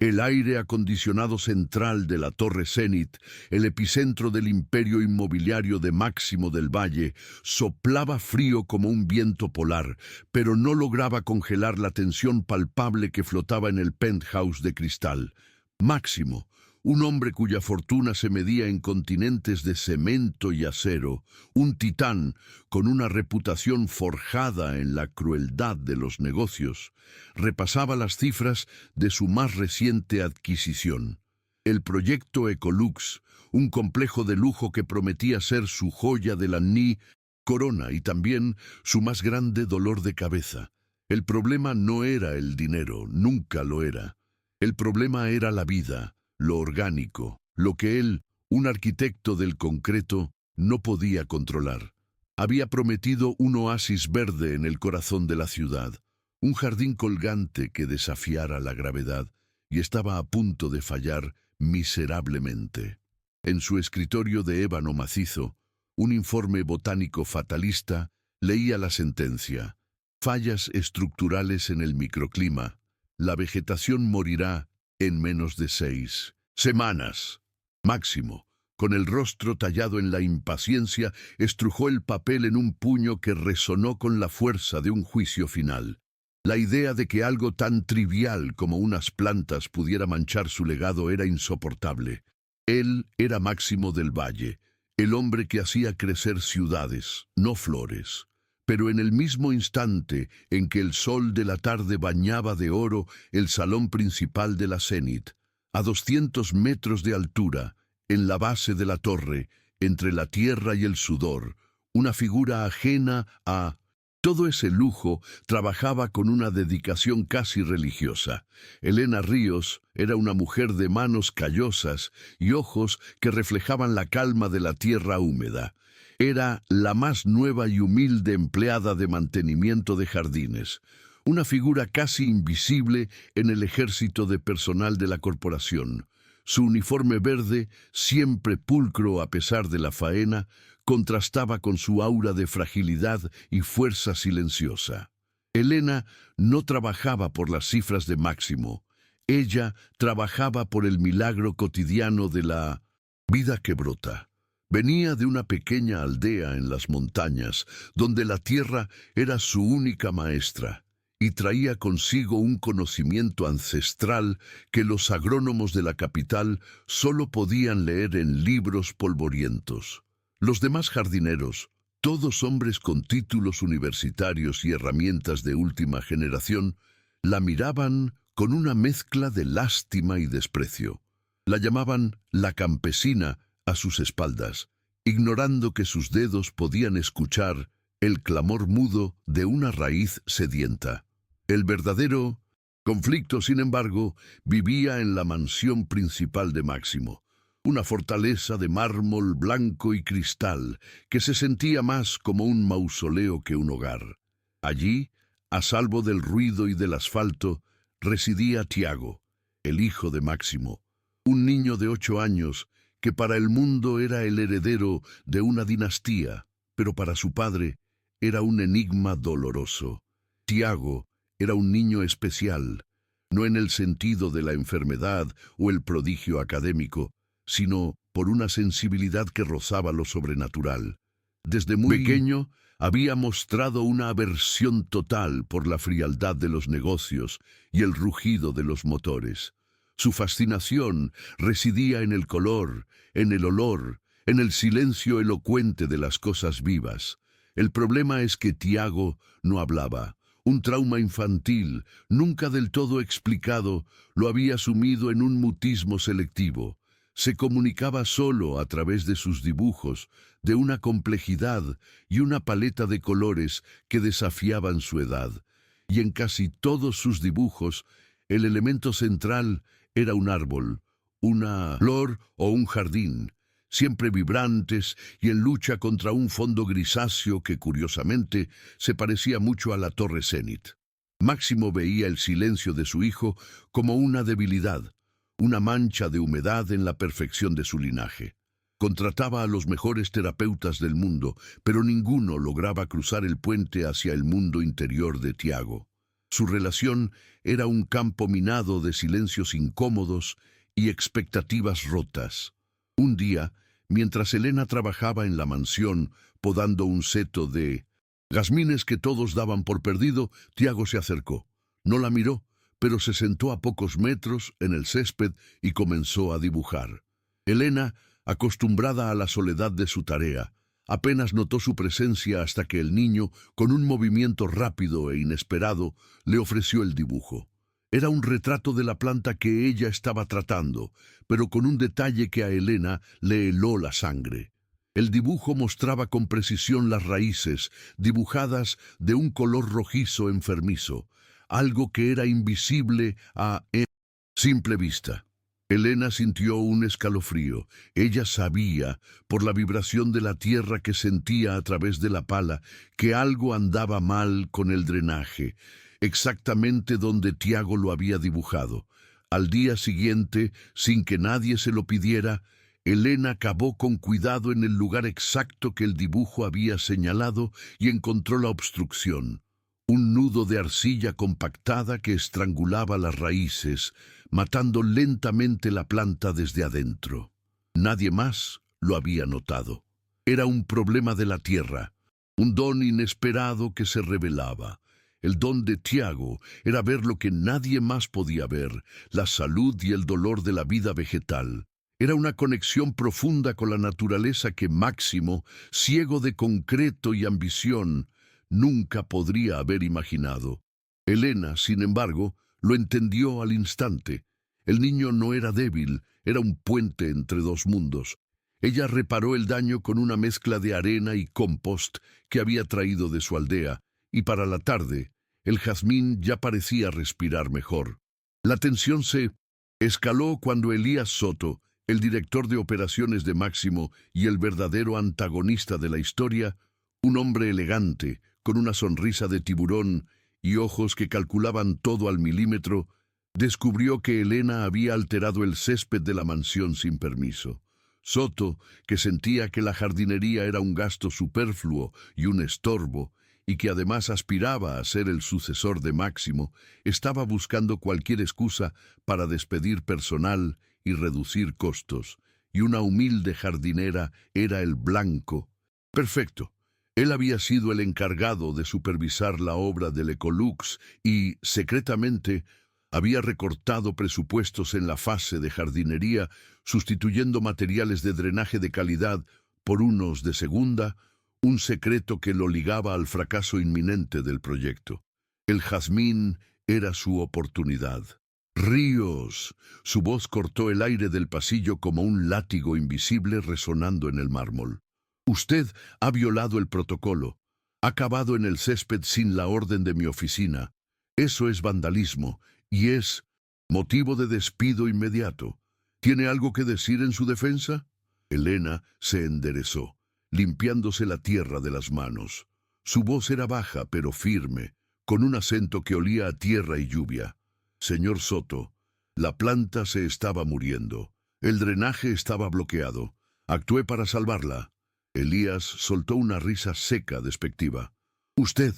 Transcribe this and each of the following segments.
El aire acondicionado central de la Torre Zenit, el epicentro del imperio inmobiliario de Máximo del Valle, soplaba frío como un viento polar, pero no lograba congelar la tensión palpable que flotaba en el penthouse de cristal. Máximo, un hombre cuya fortuna se medía en continentes de cemento y acero, un titán con una reputación forjada en la crueldad de los negocios, repasaba las cifras de su más reciente adquisición. El proyecto Ecolux, un complejo de lujo que prometía ser su joya de la corona y también su más grande dolor de cabeza. El problema no era el dinero, nunca lo era. El problema era la vida, lo orgánico, lo que él, un arquitecto del concreto, no podía controlar. Había prometido un oasis verde en el corazón de la ciudad, un jardín colgante que desafiara la gravedad, y estaba a punto de fallar miserablemente. En su escritorio de ébano macizo, un informe botánico fatalista leía la sentencia: fallas estructurales en el microclima. La vegetación morirá en menos de 6 semanas. Máximo, con el rostro tallado en la impaciencia, estrujó el papel en un puño que resonó con la fuerza de un juicio final. La idea de que algo tan trivial como unas plantas pudiera manchar su legado era insoportable. Él era Máximo del Valle, el hombre que hacía crecer ciudades, no flores. Pero en el mismo instante en que el sol de la tarde bañaba de oro el salón principal de la Zenit, a 200 metros de altura, en la base de la torre, entre la tierra y el sudor, una figura ajena a todo ese lujo trabajaba con una dedicación casi religiosa. Elena Ríos era una mujer de manos callosas y ojos que reflejaban la calma de la tierra húmeda. Era la más nueva y humilde empleada de mantenimiento de jardines, una figura casi invisible en el ejército de personal de la corporación. Su uniforme verde, siempre pulcro a pesar de la faena, contrastaba con su aura de fragilidad y fuerza silenciosa. Elena no trabajaba por las cifras de Máximo. Ella trabajaba por el milagro cotidiano de la vida que brota. Venía de una pequeña aldea en las montañas, donde la tierra era su única maestra, y traía consigo un conocimiento ancestral que los agrónomos de la capital solo podían leer en libros polvorientos. Los demás jardineros, todos hombres con títulos universitarios y herramientas de última generación, la miraban con una mezcla de lástima y desprecio. La llamaban la campesina a sus espaldas, ignorando que sus dedos podían escuchar el clamor mudo de una raíz sedienta. El verdadero conflicto, sin embargo, vivía en la mansión principal de Máximo, una fortaleza de mármol blanco y cristal que se sentía más como un mausoleo que un hogar. Allí, a salvo del ruido y del asfalto, residía Tiago, el hijo de Máximo, un niño de 8 años que para el mundo era el heredero de una dinastía, pero para su padre era un enigma doloroso. Tiago era un niño especial, no en el sentido de la enfermedad o el prodigio académico, sino por una sensibilidad que rozaba lo sobrenatural. Desde muy pequeño había mostrado una aversión total por la frialdad de los negocios y el rugido de los motores. Su fascinación residía en el color, en el olor, en el silencio elocuente de las cosas vivas. El problema es que Tiago no hablaba. Un trauma infantil, nunca del todo explicado, lo había sumido en un mutismo selectivo. Se comunicaba solo a través de sus dibujos, de una complejidad y una paleta de colores que desafiaban su edad. Y en casi todos sus dibujos, el elemento central era un árbol, una flor o un jardín, siempre vibrantes y en lucha contra un fondo grisáceo que, curiosamente, se parecía mucho a la Torre Zenit. Máximo veía el silencio de su hijo como una debilidad, una mancha de humedad en la perfección de su linaje. Contrataba a los mejores terapeutas del mundo, pero ninguno lograba cruzar el puente hacia el mundo interior de Tiago. Su relación era un campo minado de silencios incómodos y expectativas rotas. Un día, mientras Elena trabajaba en la mansión podando un seto de jazmines que todos daban por perdido, Tiago se acercó. No la miró, pero se sentó a pocos metros en el césped y comenzó a dibujar. Elena, acostumbrada a la soledad de su tarea, apenas notó su presencia hasta que el niño, con un movimiento rápido e inesperado, le ofreció el dibujo. Era un retrato de la planta que ella estaba tratando, pero con un detalle que a Elena le heló la sangre. El dibujo mostraba con precisión las raíces, dibujadas de un color rojizo enfermizo, algo que era invisible a simple vista. Elena sintió un escalofrío. Ella sabía, por la vibración de la tierra que sentía a través de la pala, que algo andaba mal con el drenaje, exactamente donde Tiago lo había dibujado. Al día siguiente, sin que nadie se lo pidiera, Elena cavó con cuidado en el lugar exacto que el dibujo había señalado y encontró la obstrucción. Un nudo de arcilla compactada que estrangulaba las raíces, matando lentamente la planta desde adentro. Nadie más lo había notado. Era un problema de la tierra, un don inesperado que se revelaba. El don de Tiago era ver lo que nadie más podía ver, la salud y el dolor de la vida vegetal. Era una conexión profunda con la naturaleza que Máximo, ciego de concreto y ambición, nunca podría haber imaginado. Elena, sin embargo, lo entendió al instante. El niño no era débil, era un puente entre dos mundos. Ella reparó el daño con una mezcla de arena y compost que había traído de su aldea, y para la tarde, el jazmín ya parecía respirar mejor. La tensión se escaló cuando Elías Soto, el director de operaciones de Máximo y el verdadero antagonista de la historia, un hombre elegante, con una sonrisa de tiburón y ojos que calculaban todo al milímetro, descubrió que Elena había alterado el césped de la mansión sin permiso. Soto, que sentía que la jardinería era un gasto superfluo y un estorbo, y que además aspiraba a ser el sucesor de Máximo, estaba buscando cualquier excusa para despedir personal y reducir costos, y una humilde jardinera era el blanco. Perfecto. Él había sido el encargado de supervisar la obra del Ecolux y, secretamente, había recortado presupuestos en la fase de jardinería, sustituyendo materiales de drenaje de calidad por unos de segunda, un secreto que lo ligaba al fracaso inminente del proyecto. El jazmín era su oportunidad. ¡Ríos! Su voz cortó el aire del pasillo como un látigo invisible resonando en el mármol. Usted ha violado el protocolo. Ha cavado en el césped sin la orden de mi oficina. Eso es vandalismo y es motivo de despido inmediato. ¿Tiene algo que decir en su defensa? Elena se enderezó, limpiándose la tierra de las manos. Su voz era baja pero firme, con un acento que olía a tierra y lluvia. Señor Soto, la planta se estaba muriendo. El drenaje estaba bloqueado. Actué para salvarla. Elías soltó una risa seca, despectiva. Usted,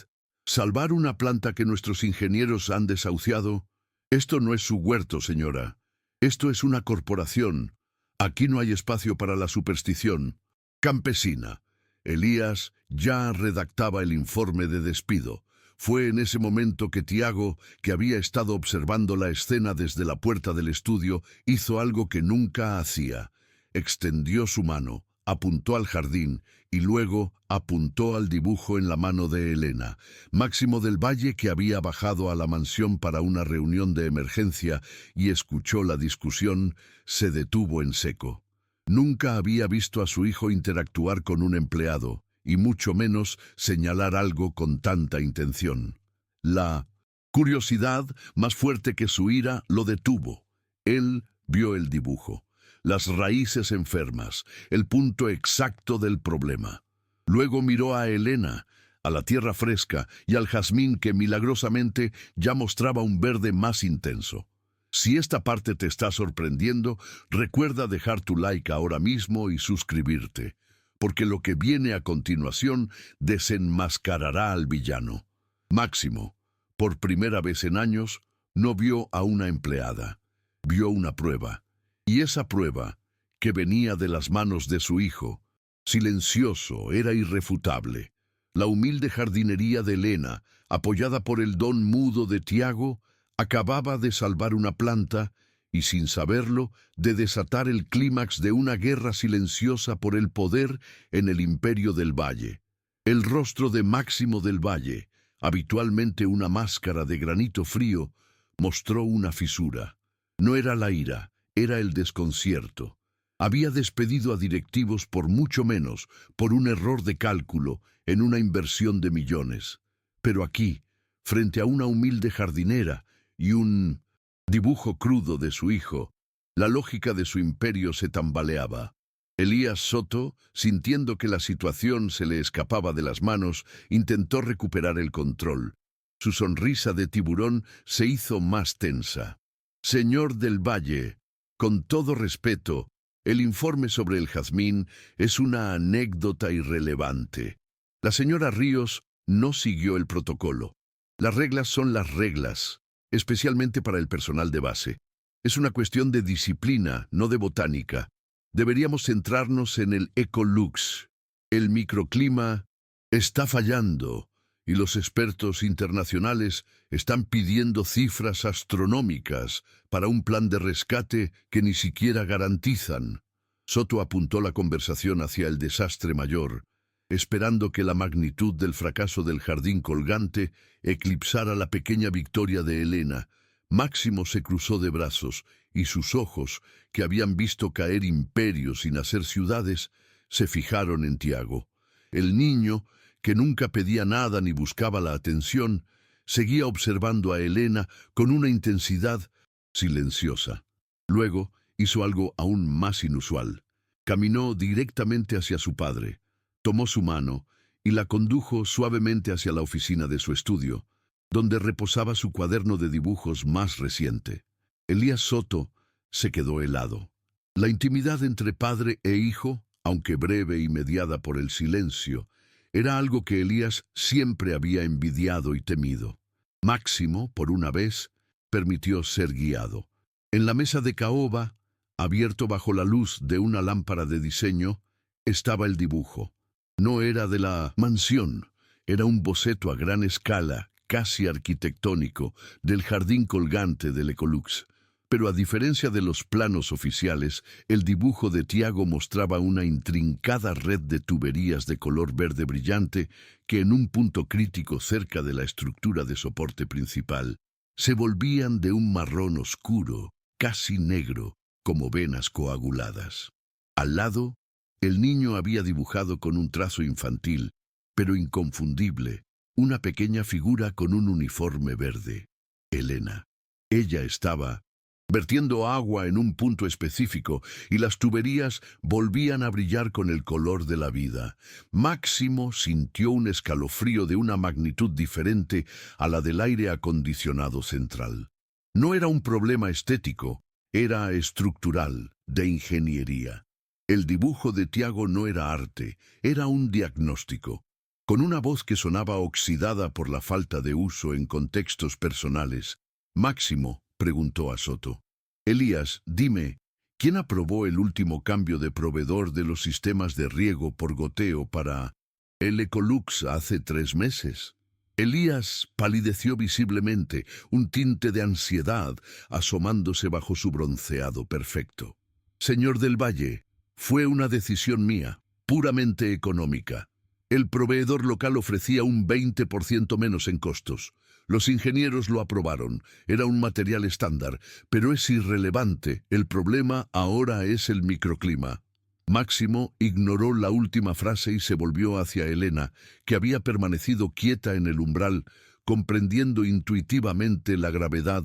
salvar una planta que nuestros ingenieros han desahuciado. Esto no es su huerto, señora. Esto es una corporación. Aquí no hay espacio para la superstición. Campesina. Elías ya redactaba el informe de despido. Fue en ese momento que Tiago, que había estado observando la escena desde la puerta del estudio, hizo algo que nunca hacía. Extendió su mano, apuntó al jardín y luego apuntó al dibujo en la mano de Elena. Máximo del Valle, que había bajado a la mansión para una reunión de emergencia y escuchó la discusión, se detuvo en seco. Nunca había visto a su hijo interactuar con un empleado, y mucho menos señalar algo con tanta intención. La curiosidad, más fuerte que su ira, lo detuvo. Él vio el dibujo, las raíces enfermas, el punto exacto del problema. Luego miró a Elena, a la tierra fresca y al jazmín que milagrosamente ya mostraba un verde más intenso. Si esta parte te está sorprendiendo, recuerda dejar tu like ahora mismo y suscribirte, porque lo que viene a continuación desenmascarará al villano. Máximo, Por primera vez en años, no vio a una empleada, vio una prueba. Y esa prueba, que venía de las manos de su hijo, silencioso, era irrefutable. La humilde jardinería de Elena, apoyada por el don mudo de Tiago, acababa de salvar una planta y, sin saberlo, de desatar el clímax de una guerra silenciosa por el poder en el imperio del Valle. El rostro de Máximo del Valle, habitualmente una máscara de granito frío, mostró una fisura. No era la ira, era el desconcierto. Había despedido a directivos por mucho menos, por un error de cálculo en una inversión de millones. Pero aquí, frente a una humilde jardinera y un dibujo crudo de su hijo, la lógica de su imperio se tambaleaba. Elías Soto, sintiendo que la situación se le escapaba de las manos, intentó recuperar el control. Su sonrisa de tiburón se hizo más tensa. Señor del Valle, con todo respeto, el informe sobre el jazmín es una anécdota irrelevante. La señora Ríos no siguió el protocolo. Las reglas son las reglas, especialmente para el personal de base. Es una cuestión de disciplina, no de botánica. Deberíamos centrarnos en el Ecolux. El microclima está fallando y los expertos internacionales están pidiendo cifras astronómicas para un plan de rescate que ni siquiera garantizan. Soto apuntó la conversación hacia el desastre mayor, esperando que la magnitud del fracaso del jardín colgante eclipsara la pequeña victoria de Elena. Máximo se cruzó de brazos y sus ojos, que habían visto caer imperios y nacer ciudades, se fijaron en Tiago. El niño, que nunca pedía nada ni buscaba la atención, seguía observando a Elena con una intensidad silenciosa. Luego hizo algo aún más inusual. Caminó directamente hacia su padre, tomó su mano y la condujo suavemente hacia la oficina de su estudio, donde reposaba su cuaderno de dibujos más reciente. Elías Soto se quedó helado. La intimidad entre padre e hijo, aunque breve y mediada por el silencio, era algo que Elías siempre había envidiado y temido. Máximo, por una vez, permitió ser guiado. En la mesa de caoba, abierto bajo la luz de una lámpara de diseño, estaba el dibujo. No era de la mansión, era un boceto a gran escala, casi arquitectónico, del jardín colgante del Ecolux. Pero a diferencia de los planos oficiales, el dibujo de Tiago mostraba una intrincada red de tuberías de color verde brillante que en un punto crítico cerca de la estructura de soporte principal se volvían de un marrón oscuro, casi negro, como venas coaguladas. Al lado, el niño había dibujado con un trazo infantil, pero inconfundible, una pequeña figura con un uniforme verde. Elena. Ella estaba vertiendo agua en un punto específico, y las tuberías volvían a brillar con el color de la vida. Máximo sintió un escalofrío de una magnitud diferente a la del aire acondicionado central. No era un problema estético, era estructural, de ingeniería. El dibujo de Tiago no era arte, era un diagnóstico. Con una voz que sonaba oxidada por la falta de uso en contextos personales, Máximo preguntó a Soto. Elías, dime, ¿quién aprobó el último cambio de proveedor de los sistemas de riego por goteo para el Ecolux hace 3 meses? Elías palideció visiblemente, un tinte de ansiedad asomándose bajo su bronceado perfecto. Señor del Valle, fue una decisión mía, puramente económica. El proveedor local ofrecía un 20% menos en costos. Los ingenieros lo aprobaron, era un material estándar, pero es irrelevante, el problema ahora es el microclima. Máximo ignoró la última frase y se volvió hacia Elena, que había permanecido quieta en el umbral, comprendiendo intuitivamente la gravedad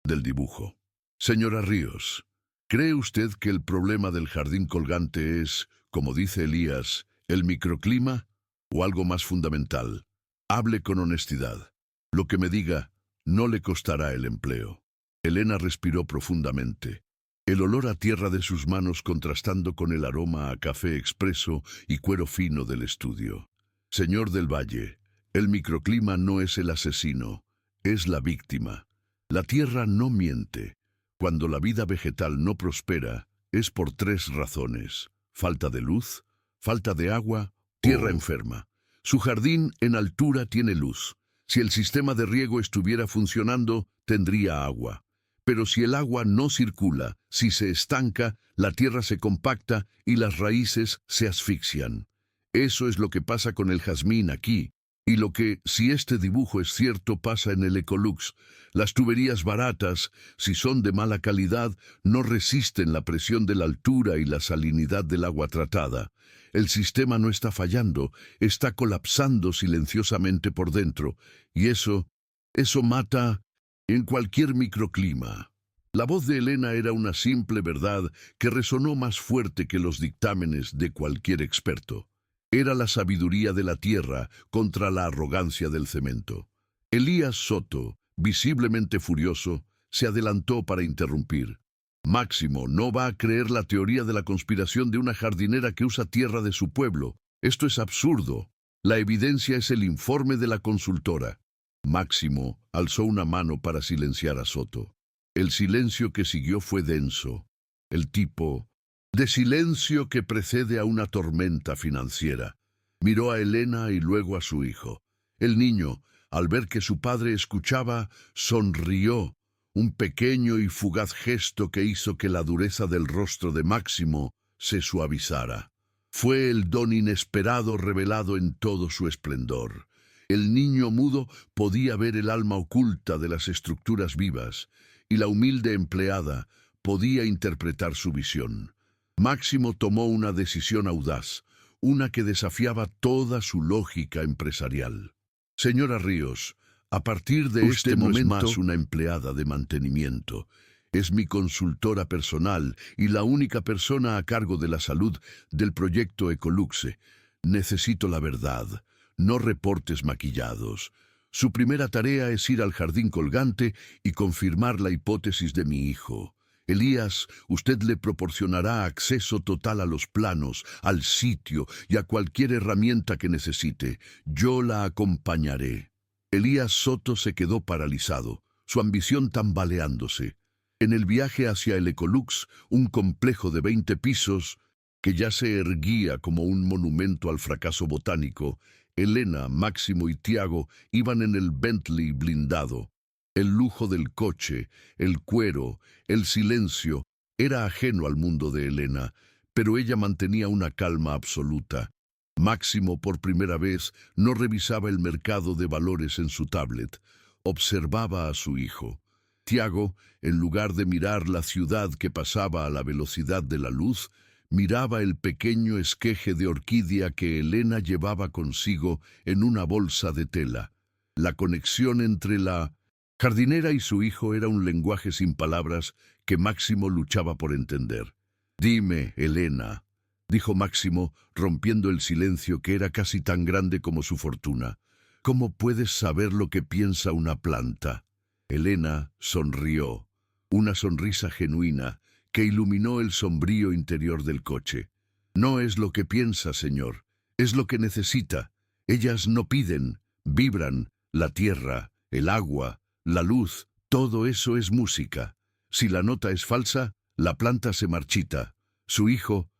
del dibujo. Señora Ríos, ¿cree usted que el problema del jardín colgante es, como dice Elías, el microclima o algo más fundamental? Hable con honestidad. Lo que me diga no le costará el empleo. Elena respiró profundamente, el olor a tierra de sus manos contrastando con el aroma a café expreso y cuero fino del estudio. Señor del Valle, el microclima no es el asesino, es la víctima. La tierra no miente. Cuando la vida vegetal no prospera, es por tres razones: falta de luz, falta de agua, tierra enferma. Su jardín en altura tiene luz. Si el sistema de riego estuviera funcionando, tendría agua. Pero si el agua no circula, si se estanca, la tierra se compacta y las raíces se asfixian. Eso es lo que pasa con el jazmín aquí. Y lo que, si este dibujo es cierto, pasa en el Ecolux. Las tuberías baratas, si son de mala calidad, no resisten la presión de la altura y la salinidad del agua tratada. El sistema no está fallando, está colapsando silenciosamente por dentro. Y eso mata en cualquier microclima. La voz de Elena era una simple verdad que resonó más fuerte que los dictámenes de cualquier experto. Era la sabiduría de la tierra contra la arrogancia del cemento. Elías Soto, visiblemente furioso, se adelantó para interrumpir. Máximo no va a creer la teoría de la conspiración de una jardinera que usa tierra de su pueblo. Esto es absurdo. La evidencia es el informe de la consultora. Máximo alzó una mano para silenciar a Soto. El silencio que siguió fue denso. El tipo de silencio que precede a una tormenta financiera. Miró a Elena y luego a su hijo. El niño, al ver que su padre escuchaba, sonrió, un pequeño y fugaz gesto que hizo que la dureza del rostro de Máximo se suavizara. Fue el don inesperado revelado en todo su esplendor. El niño mudo podía ver el alma oculta de las estructuras vivas, y la humilde empleada podía interpretar su visión. Máximo tomó una decisión audaz, una que desafiaba toda su lógica empresarial. Señora Ríos, a partir de este momento no es más una empleada de mantenimiento. Es mi consultora personal y la única persona a cargo de la salud del proyecto Ecoluxe. Necesito la verdad, no reportes maquillados. Su primera tarea es ir al jardín colgante y confirmar la hipótesis de mi hijo. Elías, usted le proporcionará acceso total a los planos, al sitio y a cualquier herramienta que necesite. Yo la acompañaré. Elías Soto se quedó paralizado, su ambición tambaleándose. En el viaje hacia el Ecolux, un complejo de 20 pisos, que ya se erguía como un monumento al fracaso botánico, Elena, Máximo y Tiago iban en el Bentley blindado. El lujo del coche, el cuero, el silencio, era ajeno al mundo de Elena, pero ella mantenía una calma absoluta. Máximo, por primera vez, no revisaba el mercado de valores en su tablet. Observaba a su hijo. Tiago, en lugar de mirar la ciudad que pasaba a la velocidad de la luz, miraba el pequeño esqueje de orquídea que Elena llevaba consigo en una bolsa de tela. La conexión entre la jardinera y su hijo era un lenguaje sin palabras que Máximo luchaba por entender. «Dime, Elena», dijo Máximo, rompiendo el silencio que era casi tan grande como su fortuna. «¿Cómo puedes saber lo que piensa una planta?» Elena sonrió, una sonrisa genuina que iluminó el sombrío interior del coche. «No es lo que piensa, señor, es lo que necesita. Ellas no piden, vibran, la tierra, el agua, la luz, todo eso es música. Si la nota es falsa, la planta se marchita. Su hijo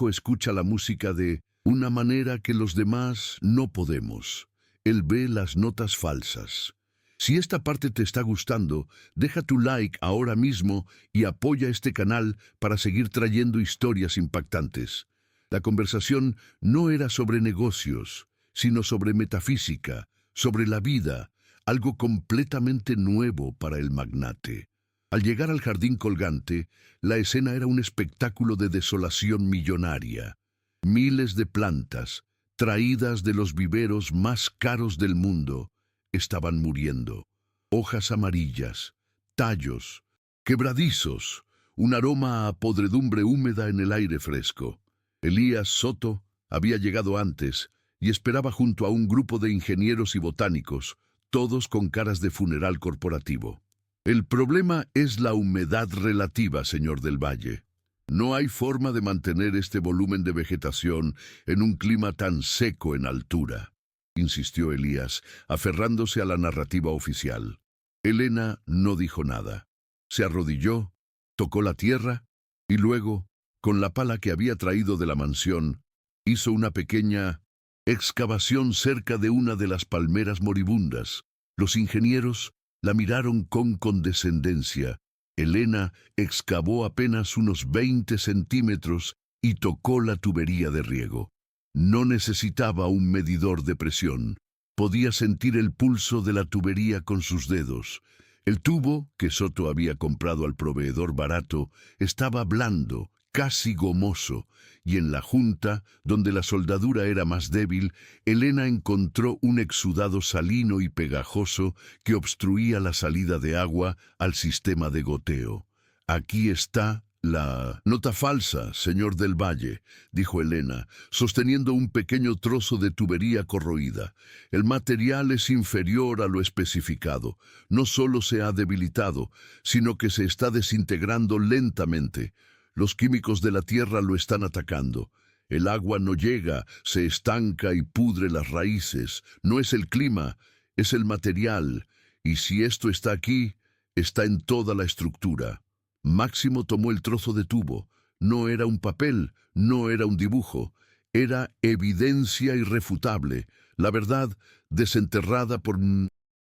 escucha la música de una manera que los demás no podemos. Él ve las notas falsas. Si esta parte te está gustando, deja tu like ahora mismo y apoya este canal para seguir trayendo historias impactantes. La conversación no era sobre negocios, sino sobre metafísica, sobre la vida, algo completamente nuevo para el magnate. Al llegar al jardín colgante, la escena era un espectáculo de desolación millonaria. Miles de plantas, traídas de los viveros más caros del mundo, estaban muriendo. Hojas amarillas, tallos, quebradizos, un aroma a podredumbre húmeda en el aire fresco. Elías Soto había llegado antes y esperaba junto a un grupo de ingenieros y botánicos, todos con caras de funeral corporativo. El problema es la humedad relativa, señor del Valle. No hay forma de mantener este volumen de vegetación en un clima tan seco en altura. insistió Elías, aferrándose a la narrativa oficial. Elena no dijo nada. Se arrodilló, tocó la tierra y luego, con la pala que había traído de la mansión, hizo una pequeña excavación cerca de una de las palmeras moribundas. Los ingenieros la miraron con condescendencia. Elena excavó apenas unos 20 centímetros y tocó la tubería de riego. No necesitaba un medidor de presión. Podía sentir el pulso de la tubería con sus dedos. El tubo, que Soto había comprado al proveedor barato, estaba blando, casi gomoso, y en la junta, donde la soldadura era más débil, Elena encontró un exudado salino y pegajoso que obstruía la salida de agua al sistema de goteo. Aquí está la nota falsa, señor del Valle, dijo Elena, sosteniendo un pequeño trozo de tubería corroída. El material es inferior a lo especificado. No solo se ha debilitado, sino que se está desintegrando lentamente. Los químicos de la tierra lo están atacando. El agua no llega, se estanca y pudre las raíces. No es el clima, es el material. Y si esto está aquí, está en toda la estructura. Máximo tomó el trozo de tubo. No era un papel, no era un dibujo. Era evidencia irrefutable. La verdad, desenterrada por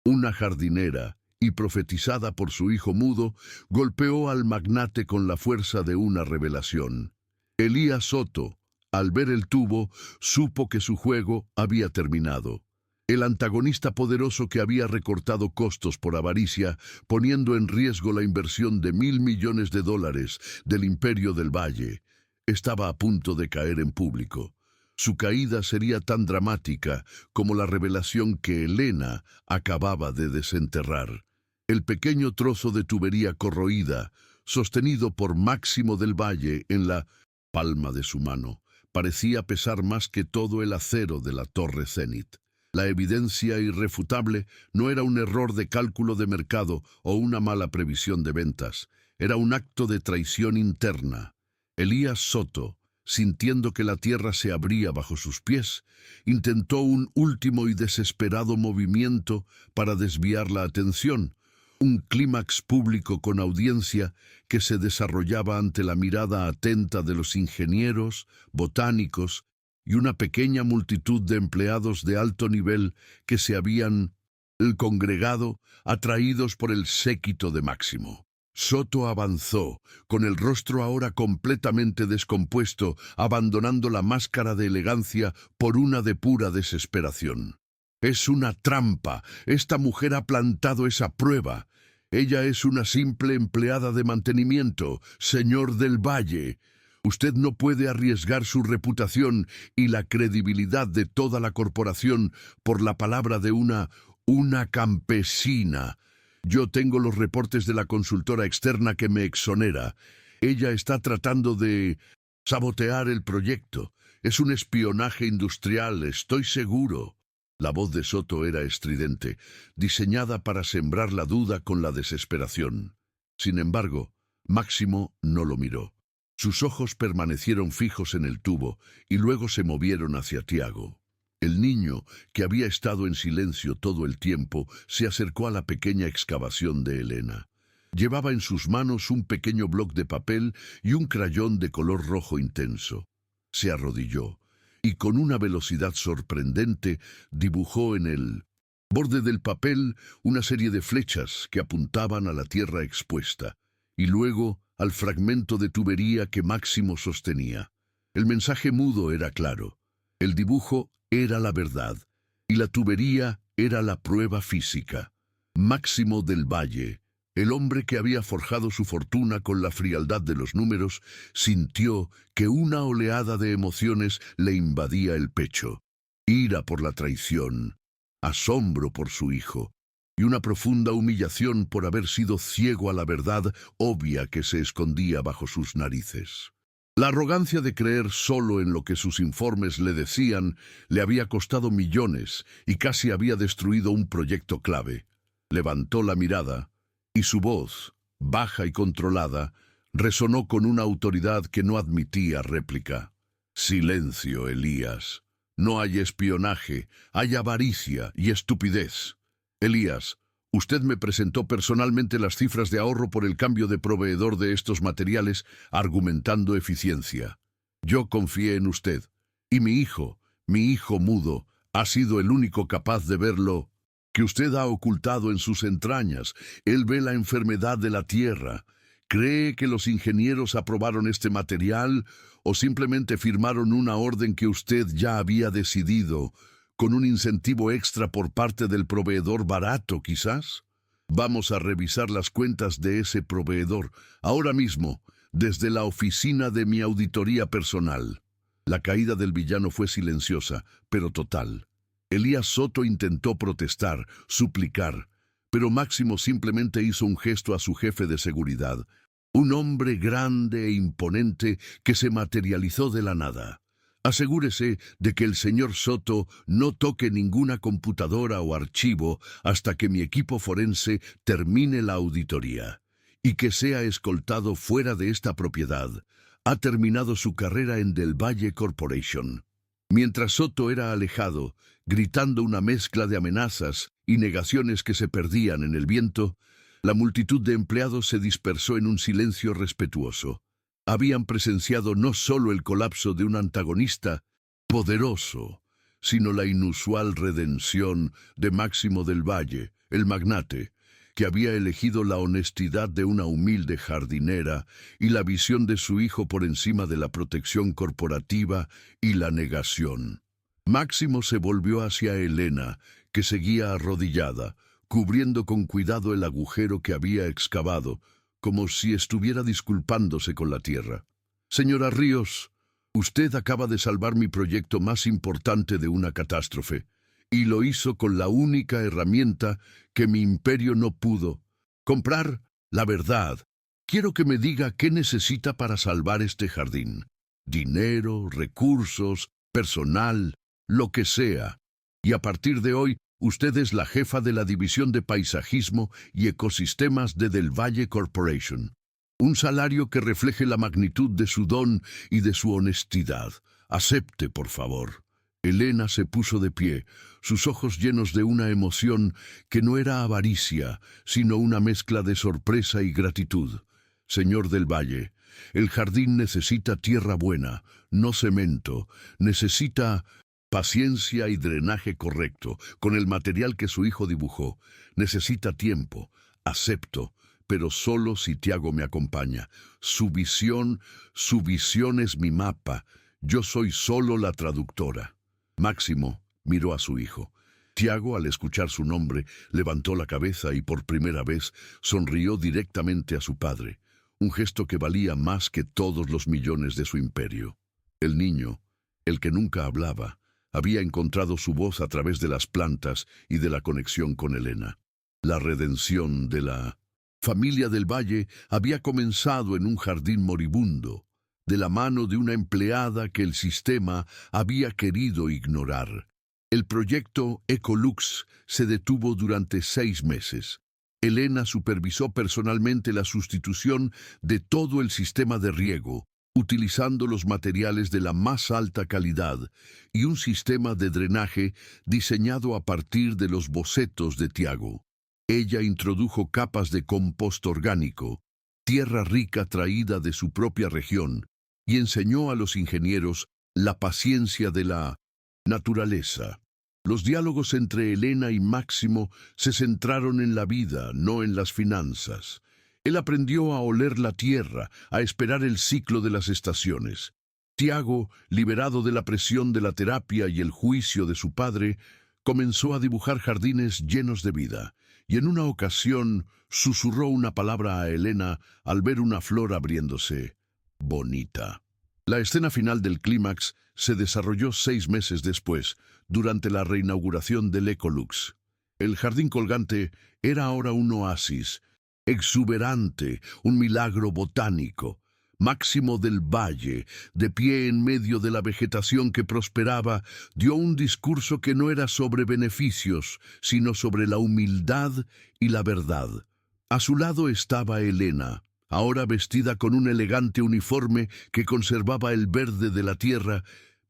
una jardinera y profetizada por su hijo mudo, golpeó al magnate con la fuerza de una revelación. Elías Soto, al ver el tubo, supo que su juego había terminado. El antagonista poderoso que había recortado costos por avaricia, poniendo en riesgo la inversión de $1.000 millones del Imperio del Valle, estaba a punto de caer en público. Su caída sería tan dramática como la revelación que Elena acababa de desenterrar. El pequeño trozo de tubería corroída, sostenido por Máximo del Valle en la palma de su mano, parecía pesar más que todo el acero de la Torre Zenit. La evidencia irrefutable no era un error de cálculo de mercado o una mala previsión de ventas. Era un acto de traición interna. Elías Soto, sintiendo que la tierra se abría bajo sus pies, intentó un último y desesperado movimiento para desviar la atención, un clímax público con audiencia que se desarrollaba ante la mirada atenta de los ingenieros, botánicos y una pequeña multitud de empleados de alto nivel que se habían congregado, atraídos por el séquito de Máximo. Soto avanzó, con el rostro ahora completamente descompuesto, abandonando la máscara de elegancia por una de pura desesperación. «Es una trampa. Esta mujer ha plantado esa prueba. Ella es una simple empleada de mantenimiento, señor del Valle. Usted no puede arriesgar su reputación y la credibilidad de toda la corporación por la palabra de una campesina. Yo tengo los reportes de la consultora externa que me exonera. Ella está tratando de sabotear el proyecto. Es un espionaje industrial, estoy seguro». La voz de Soto era estridente, diseñada para sembrar la duda con la desesperación. Sin embargo, Máximo no lo miró. Sus ojos permanecieron fijos en el tubo y luego se movieron hacia Tiago. El niño, que había estado en silencio todo el tiempo, se acercó a la pequeña excavación de Elena. Llevaba en sus manos un pequeño bloc de papel y un crayón de color rojo intenso. Se arrodilló y con una velocidad sorprendente dibujó en el borde del papel una serie de flechas que apuntaban a la tierra expuesta, y luego al fragmento de tubería que Máximo sostenía. El mensaje mudo era claro. El dibujo era la verdad, y la tubería era la prueba física. Máximo del Valle, el hombre que había forjado su fortuna con la frialdad de los números, sintió que una oleada de emociones le invadía el pecho. Ira por la traición, asombro por su hijo, y una profunda humillación por haber sido ciego a la verdad obvia que se escondía bajo sus narices. La arrogancia de creer solo en lo que sus informes le decían le había costado millones y casi había destruido un proyecto clave. Levantó la mirada y su voz, baja y controlada, resonó con una autoridad que no admitía réplica. «Silencio, Elías. No hay espionaje, hay avaricia y estupidez. Elías, usted me presentó personalmente las cifras de ahorro por el cambio de proveedor de estos materiales, argumentando eficiencia. Yo confié en usted, y mi hijo mudo, ha sido el único capaz de verlo que usted ha ocultado en sus entrañas. Él ve la enfermedad de la tierra. ¿Cree que los ingenieros aprobaron este material o simplemente firmaron una orden que usted ya había decidido, con un incentivo extra por parte del proveedor barato, quizás? Vamos a revisar las cuentas de ese proveedor ahora mismo, desde la oficina de mi auditoría personal. La caída del villano fue silenciosa, pero total. Elías Soto intentó protestar, suplicar, pero Máximo simplemente hizo un gesto a su jefe de seguridad, un hombre grande e imponente que se materializó de la nada. Asegúrese de que el señor Soto no toque ninguna computadora o archivo hasta que mi equipo forense termine la auditoría, y que sea escoltado fuera de esta propiedad. Ha terminado su carrera en Del Valle Corporation. Mientras Soto era alejado, gritando una mezcla de amenazas y negaciones que se perdían en el viento, la multitud de empleados se dispersó en un silencio respetuoso. Habían presenciado no solo el colapso de un antagonista poderoso, sino la inusual redención de Máximo del Valle, el magnate, que había elegido la honestidad de una humilde jardinera y la visión de su hijo por encima de la protección corporativa y la negación. Máximo se volvió hacia Elena, que seguía arrodillada, cubriendo con cuidado el agujero que había excavado, como si estuviera disculpándose con la tierra. Señora Ríos, usted acaba de salvar mi proyecto más importante de una catástrofe, y lo hizo con la única herramienta que mi imperio no pudo: comprar la verdad. Quiero que me diga qué necesita para salvar este jardín. Dinero, recursos, personal, lo que sea. Y a partir de hoy, usted es la jefa de la División de Paisajismo y Ecosistemas de Del Valle Corporation. Un salario que refleje la magnitud de su don y de su honestidad. Acepte, por favor. Elena se puso de pie, sus ojos llenos de una emoción que no era avaricia, sino una mezcla de sorpresa y gratitud. Señor del Valle, el jardín necesita tierra buena, no cemento. Necesita paciencia y drenaje correcto, con el material que su hijo dibujó. Necesita tiempo. Acepto, pero solo si Tiago me acompaña. Su visión es mi mapa. Yo soy solo la traductora. Máximo miró a su hijo. Tiago, al escuchar su nombre, levantó la cabeza y por primera vez sonrió directamente a su padre, un gesto que valía más que todos los millones de su imperio. El niño, el que nunca hablaba, había encontrado su voz a través de las plantas y de la conexión con Elena. La redención de la familia del Valle había comenzado en un jardín moribundo, de la mano de una empleada que el sistema había querido ignorar. El proyecto Ecolux se detuvo durante 6 meses. Elena supervisó personalmente la sustitución de todo el sistema de riego, utilizando los materiales de la más alta calidad y un sistema de drenaje diseñado a partir de los bocetos de Tiago. Ella introdujo capas de compost orgánico, tierra rica traída de su propia región, y enseñó a los ingenieros la paciencia de la naturaleza. Los diálogos entre Elena y Máximo se centraron en la vida, no en las finanzas. Él aprendió a oler la tierra, a esperar el ciclo de las estaciones. Tiago, liberado de la presión de la terapia y el juicio de su padre, comenzó a dibujar jardines llenos de vida, y en una ocasión susurró una palabra a Elena al ver una flor abriéndose. Bonita. La escena final del clímax se desarrolló 6 meses después, durante la reinauguración del Ecolux. El jardín colgante era ahora un oasis, exuberante, un milagro botánico. Máximo del Valle, de pie en medio de la vegetación que prosperaba, dio un discurso que no era sobre beneficios, sino sobre la humildad y la verdad. A su lado estaba Elena, ahora vestida con un elegante uniforme que conservaba el verde de la tierra,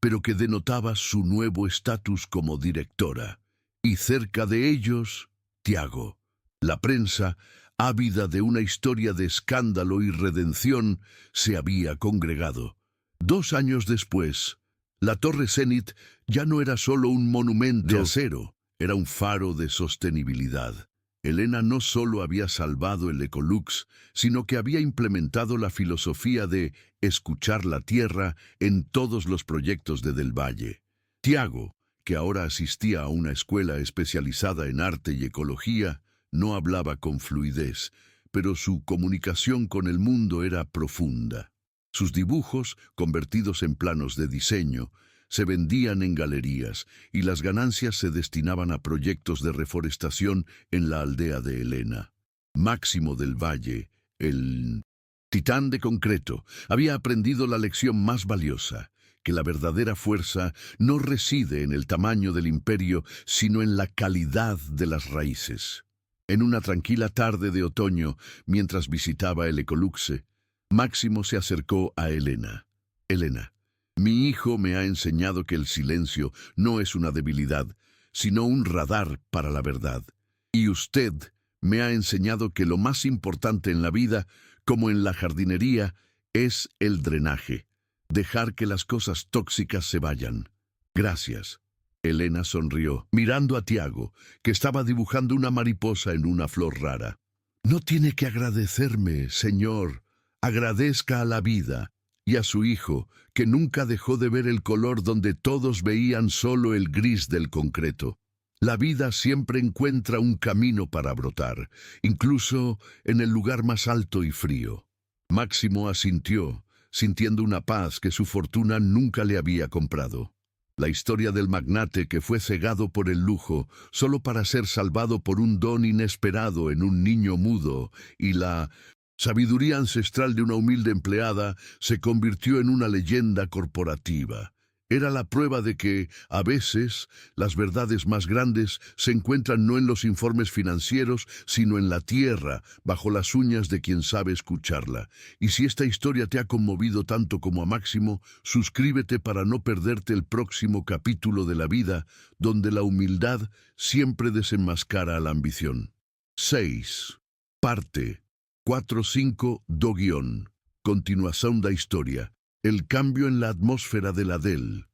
pero que denotaba su nuevo estatus como directora. Y cerca de ellos, Tiago. La prensa, ávida de una historia de escándalo y redención, se había congregado. 2 años después, la Torre Zenit ya no era solo un monumento de acero, era un faro de sostenibilidad. Elena no solo había salvado el Ecolux, sino que había implementado la filosofía de escuchar la tierra en todos los proyectos de Del Valle. Tiago, que ahora asistía a una escuela especializada en arte y ecología, no hablaba con fluidez, pero su comunicación con el mundo era profunda. Sus dibujos, convertidos en planos de diseño, se vendían en galerías y las ganancias se destinaban a proyectos de reforestación en la aldea de Elena. Máximo del Valle, el titán de concreto, había aprendido la lección más valiosa, que la verdadera fuerza no reside en el tamaño del imperio, sino en la calidad de las raíces. En una tranquila tarde de otoño, mientras visitaba el Ecoluxe, Máximo se acercó a Elena. Elena, mi hijo me ha enseñado que el silencio no es una debilidad, sino un radar para la verdad. Y usted me ha enseñado que lo más importante en la vida, como en la jardinería, es el drenaje. Dejar que las cosas tóxicas se vayan. Gracias. Elena sonrió, mirando a Tiago, que estaba dibujando una mariposa en una flor rara. No tiene que agradecerme, señor. Agradezca a la vida y a su hijo, que nunca dejó de ver el color donde todos veían solo el gris del concreto. La vida siempre encuentra un camino para brotar, incluso en el lugar más alto y frío. Máximo asintió, sintiendo una paz que su fortuna nunca le había comprado. La historia del magnate que fue cegado por el lujo solo para ser salvado por un don inesperado en un niño mudo, y la sabiduría ancestral de una humilde empleada se convirtió en una leyenda corporativa. Era la prueba de que, a veces, las verdades más grandes se encuentran no en los informes financieros, sino en la tierra, bajo las uñas de quien sabe escucharla. Y si esta historia te ha conmovido tanto como a Máximo, suscríbete para no perderte el próximo capítulo de la vida, donde la humildad siempre desenmascara a la ambición. 6. Parte 4-5 do guión. Continuación da historia. El cambio en la atmósfera de la Del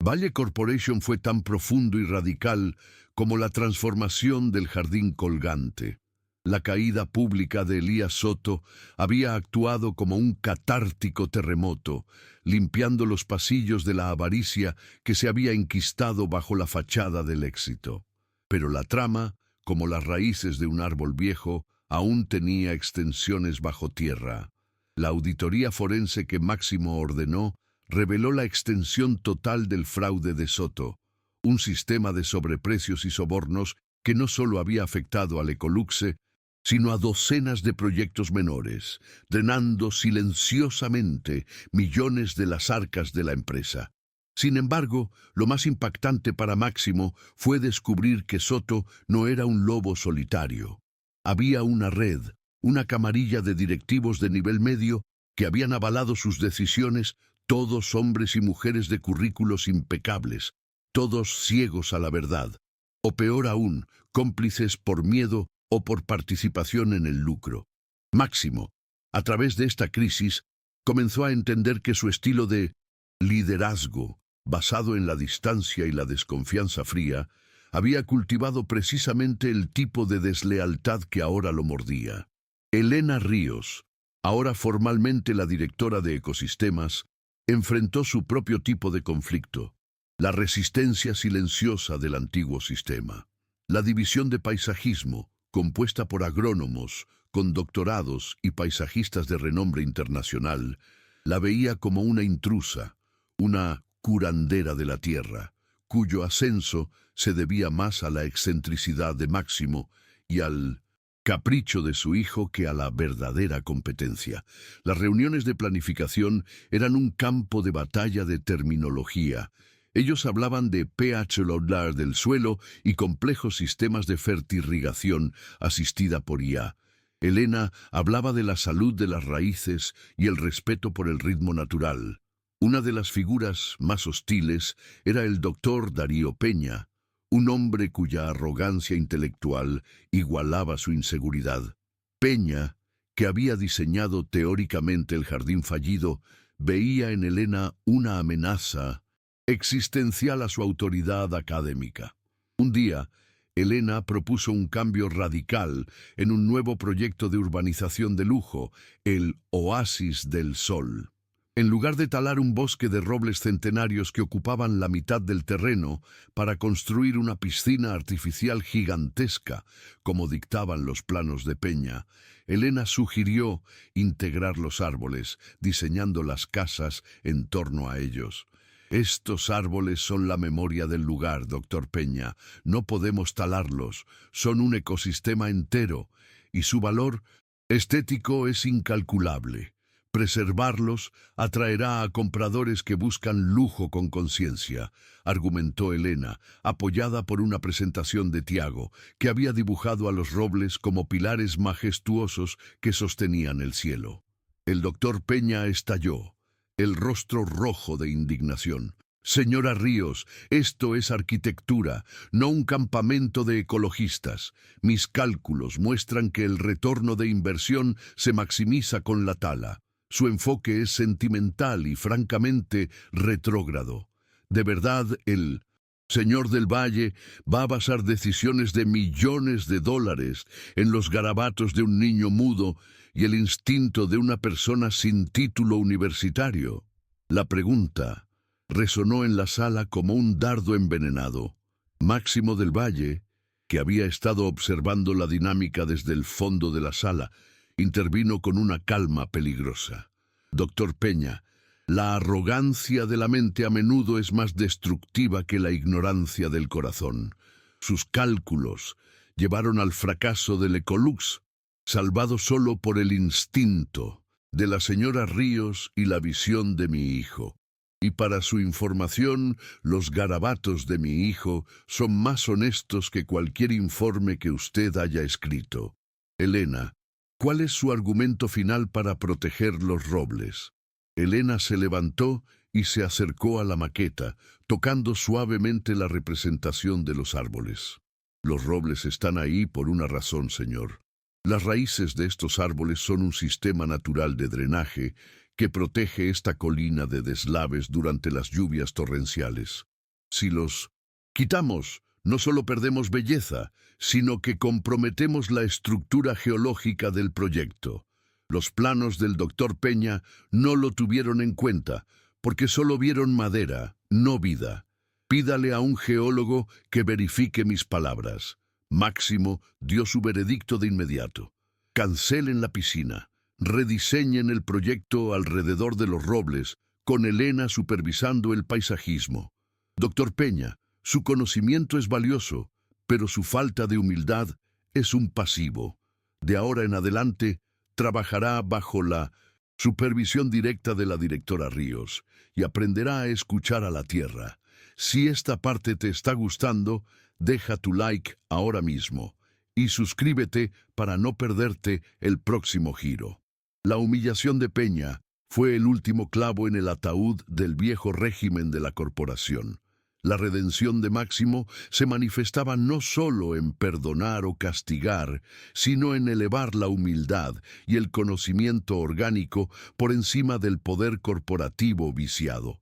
Valle Corporation fue tan profundo y radical como la transformación del jardín colgante. La caída pública de Elías Soto había actuado como un catártico terremoto, limpiando los pasillos de la avaricia que se había enquistado bajo la fachada del éxito. Pero la trama, como las raíces de un árbol viejo, aún tenía extensiones bajo tierra. La auditoría forense que Máximo ordenó reveló la extensión total del fraude de Soto, un sistema de sobreprecios y sobornos que no solo había afectado al Ecoluxe, sino a docenas de proyectos menores, drenando silenciosamente millones de las arcas de la empresa. Sin embargo, lo más impactante para Máximo fue descubrir que Soto no era un lobo solitario. Había una red, una camarilla de directivos de nivel medio que habían avalado sus decisiones, todos hombres y mujeres de currículos impecables, todos ciegos a la verdad, o peor aún, cómplices por miedo o por participación en el lucro. Máximo, a través de esta crisis, comenzó a entender que su estilo de liderazgo, basado en la distancia y la desconfianza fría, había cultivado precisamente el tipo de deslealtad que ahora lo mordía. Elena Ríos, ahora formalmente la directora de Ecosistemas, enfrentó su propio tipo de conflicto, la resistencia silenciosa del antiguo sistema. La división de paisajismo, compuesta por agrónomos, con doctorados y paisajistas de renombre internacional, la veía como una intrusa, una curandera de la tierra, cuyo ascenso se debía más a la excentricidad de Máximo y al capricho de su hijo que a la verdadera competencia. Las reuniones de planificación eran un campo de batalla de terminología. Ellos hablaban de pH lolar del suelo y complejos sistemas de fertirrigación asistida por IA. Elena hablaba de la salud de las raíces y el respeto por el ritmo natural. Una de las figuras más hostiles era el doctor Darío Peña, un hombre cuya arrogancia intelectual igualaba su inseguridad. Peña, que había diseñado teóricamente el jardín fallido, veía en Elena una amenaza existencial a su autoridad académica. Un día, Elena propuso un cambio radical en un nuevo proyecto de urbanización de lujo, el Oasis del Sol. En lugar de talar un bosque de robles centenarios que ocupaban la mitad del terreno para construir una piscina artificial gigantesca, como dictaban los planos de Peña, Elena sugirió integrar los árboles, diseñando las casas en torno a ellos. Estos árboles son la memoria del lugar, doctor Peña. No podemos talarlos. Son un ecosistema entero y su valor estético es incalculable. Preservarlos atraerá a compradores que buscan lujo con conciencia, argumentó Elena, apoyada por una presentación de Tiago, que había dibujado a los robles como pilares majestuosos que sostenían el cielo. El doctor Peña estalló, el rostro rojo de indignación. Señora Ríos, esto es arquitectura, no un campamento de ecologistas. Mis cálculos muestran que el retorno de inversión se maximiza con la tala. Su enfoque es sentimental y francamente retrógrado. De verdad, el señor del Valle va a basar decisiones de millones de dólares en los garabatos de un niño mudo y el instinto de una persona sin título universitario. La pregunta resonó en la sala como un dardo envenenado. Máximo del Valle, que había estado observando la dinámica desde el fondo de la sala, intervino con una calma peligrosa. Doctor Peña, la arrogancia de la mente a menudo es más destructiva que la ignorancia del corazón. Sus cálculos llevaron al fracaso del Ecolux, salvado solo por el instinto de la señora Ríos y la visión de mi hijo. Y para su información, los garabatos de mi hijo son más honestos que cualquier informe que usted haya escrito. Elena, ¿cuál es su argumento final para proteger los robles? Elena se levantó y se acercó a la maqueta, tocando suavemente la representación de los árboles. Los robles están ahí por una razón, señor. Las raíces de estos árboles son un sistema natural de drenaje que protege esta colina de deslaves durante las lluvias torrenciales. Si los quitamos, no solo perdemos belleza, sino que comprometemos la estructura geológica del proyecto. Los planos del doctor Peña no lo tuvieron en cuenta, porque solo vieron madera, no vida. Pídale a un geólogo que verifique mis palabras. Máximo dio su veredicto de inmediato. Cancelen la piscina. Rediseñen el proyecto alrededor de los robles, con Elena supervisando el paisajismo. Doctor Peña, su conocimiento es valioso, pero su falta de humildad es un pasivo. De ahora en adelante, trabajará bajo la supervisión directa de la directora Ríos y aprenderá a escuchar a la tierra. Si esta parte te está gustando, deja tu like ahora mismo y suscríbete para no perderte el próximo giro. La humillación de Peña fue el último clavo en el ataúd del viejo régimen de la corporación. La redención de Máximo se manifestaba no solo en perdonar o castigar, sino en elevar la humildad y el conocimiento orgánico por encima del poder corporativo viciado.